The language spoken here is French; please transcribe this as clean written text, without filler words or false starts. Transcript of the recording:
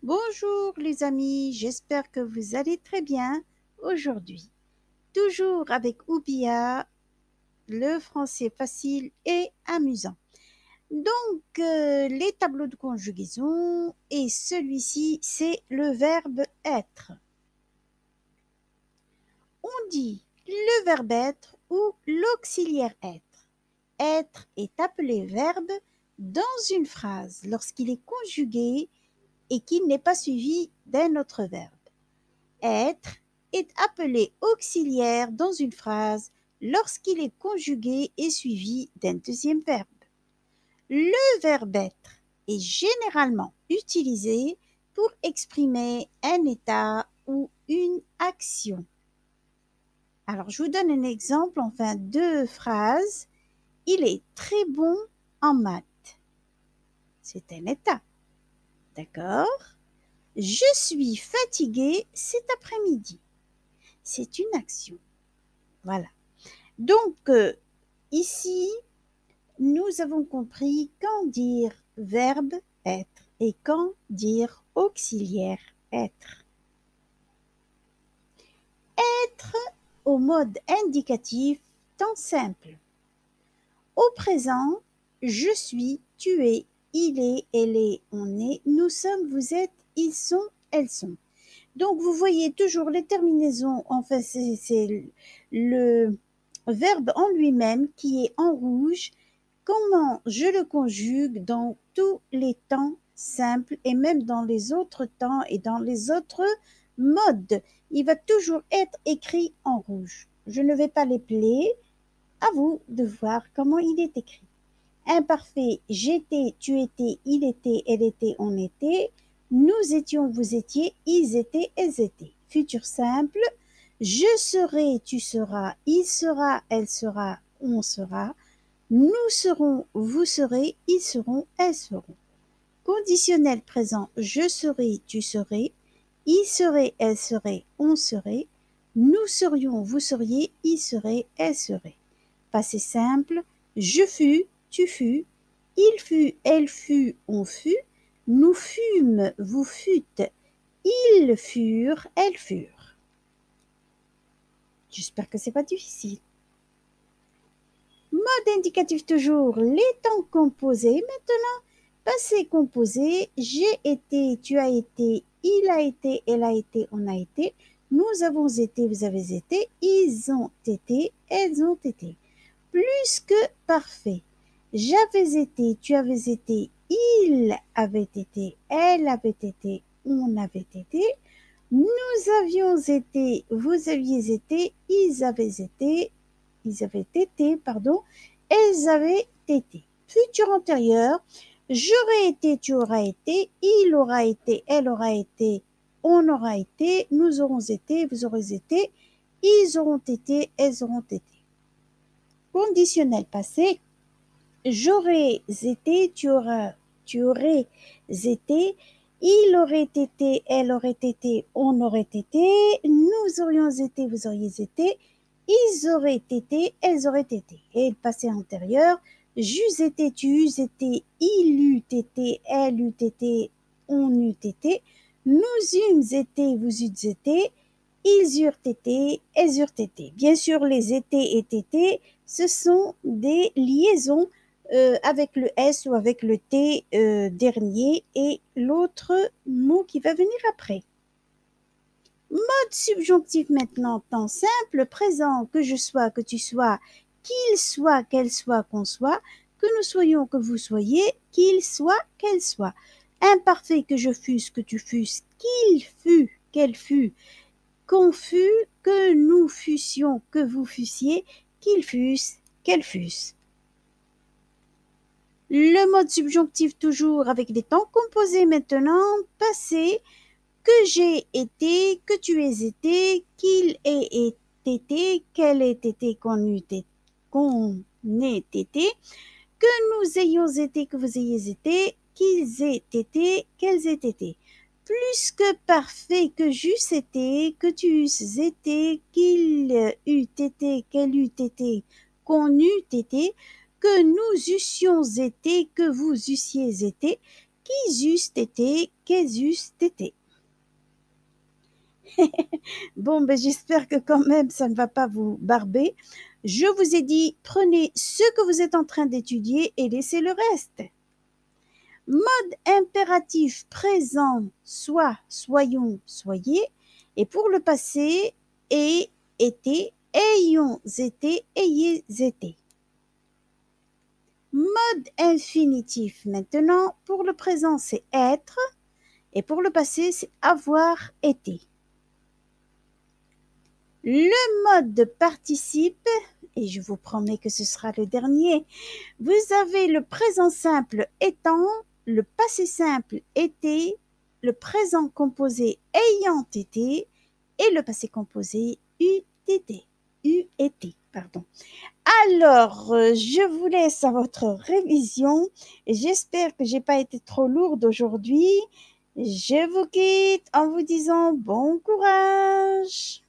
Bonjour les amis, j'espère que vous allez très bien aujourd'hui. Toujours avec Oubia, le français facile et amusant. Les tableaux de conjugaison et celui-ci, c'est le verbe être. On dit le verbe être ou l'auxiliaire être. Être est appelé verbe dans une phrase lorsqu'il est conjugué et qu'il n'est pas suivi d'un autre verbe. Être est appelé auxiliaire dans une phrase lorsqu'il est conjugué et suivi d'un deuxième verbe. Le verbe être est généralement utilisé pour exprimer un état ou une action. Alors, je vous donne un exemple, enfin deux phrases. Il est très bon en maths. C'est un état. D'accord? Je suis fatiguée cet après-midi. C'est une action. Voilà. Ici, nous avons compris quand dire verbe être et quand dire auxiliaire être. Être au mode indicatif, temps simple. Au présent, je suis, tu es, il est, elle est, on est, nous sommes, vous êtes, ils sont, elles sont. Donc, vous voyez toujours les terminaisons, enfin, c'est le verbe en lui-même qui est en rouge. Comment je le conjugue dans tous les temps simples et même dans les autres temps et dans les autres modes. Il va toujours être écrit en rouge. Je ne vais pas les player. À vous de voir comment il est écrit. Imparfait, j'étais, tu étais, il était, elle était, on était. Nous étions, vous étiez, ils étaient, elles étaient. Futur simple, je serai, tu seras, il sera, elle sera, on sera. Nous serons, vous serez, ils seront, elles seront. Conditionnel présent, je serai, tu serais, il serait, elle serait, on serait. Nous serions, vous seriez, il serait, elle serait. Passé simple, je fus, tu fus, il fut, elle fut, on fut, nous fûmes, vous fûtes, ils furent, elles furent. J'espère que c'est pas difficile. Mode indicatif toujours, les temps composés. Maintenant, passé composé, j'ai été, tu as été, il a été, elle a été, on a été, nous avons été, vous avez été, ils ont été, elles ont été. Plus que parfait. J'avais été, tu avais été, il avait été, elle avait été, on avait été. Nous avions été, vous aviez été, ils avaient été, pardon, elles avaient été. Futur antérieur, j'aurais été, tu auras été, il aura été, elle aura été, on aura été, nous aurons été, vous aurez été, ils auront été, elles auront été. Conditionnel passé, j'aurais été, tu aurais été, il aurait été, elle aurait été, on aurait été, nous aurions été, vous auriez été, ils auraient été, elles auraient été. Et le passé antérieur, j'eus été, tu eus été, il eût été, elle eût été, on eût été, nous eûmes été, vous eûtes été, ils eurent été, elles eurent été. Bien sûr, les étés et été, ce sont des liaisons avec le S ou avec le T dernier et l'autre mot qui va venir après. Mode subjonctif maintenant, temps simple, présent, que je sois, que tu sois, qu'il soit, qu'elle soit, qu'on soit, que nous soyons, que vous soyez, qu'il soit, qu'elle soit. Imparfait, que je fusse, que tu fusses, qu'il fût, qu'elle fût, qu'on fût, que nous fussions, que vous fussiez, qu'ils fussent, qu'elles fussent. Le mode subjonctif toujours avec des temps composés maintenant, passé, que j'ai été, que tu aies été, qu'il ait été, qu'elle ait été, qu'on ait été, que nous ayons été, que vous ayez été, qu'ils aient été, qu'elles aient été. Plus que parfait, que j'eusse été, que tu eusses été, qu'il eût été, qu'elle eût été, qu'on eût été, que nous eussions été, que vous eussiez été, Qu'ils eussent été, qu'elles eussent été. Bon, ben, j'espère que quand même ça ne va pas vous barber. Je vous ai dit, prenez ce que vous êtes en train d'étudier et laissez le reste. Mode impératif présent, soit, soyons, soyez. Et pour le passé, et, été, ayons été, ayez été. Mode infinitif maintenant, pour le présent c'est être et pour le passé c'est avoir été. Le mode de participe, et je vous promets que ce sera le dernier, vous avez le présent simple étant, le passé simple été, le présent composé ayant été et le passé composé eut été. Pardon. Alors, je vous laisse à votre révision et j'espère que j'ai pas été trop lourde aujourd'hui. Je vous quitte en vous disant bon courage.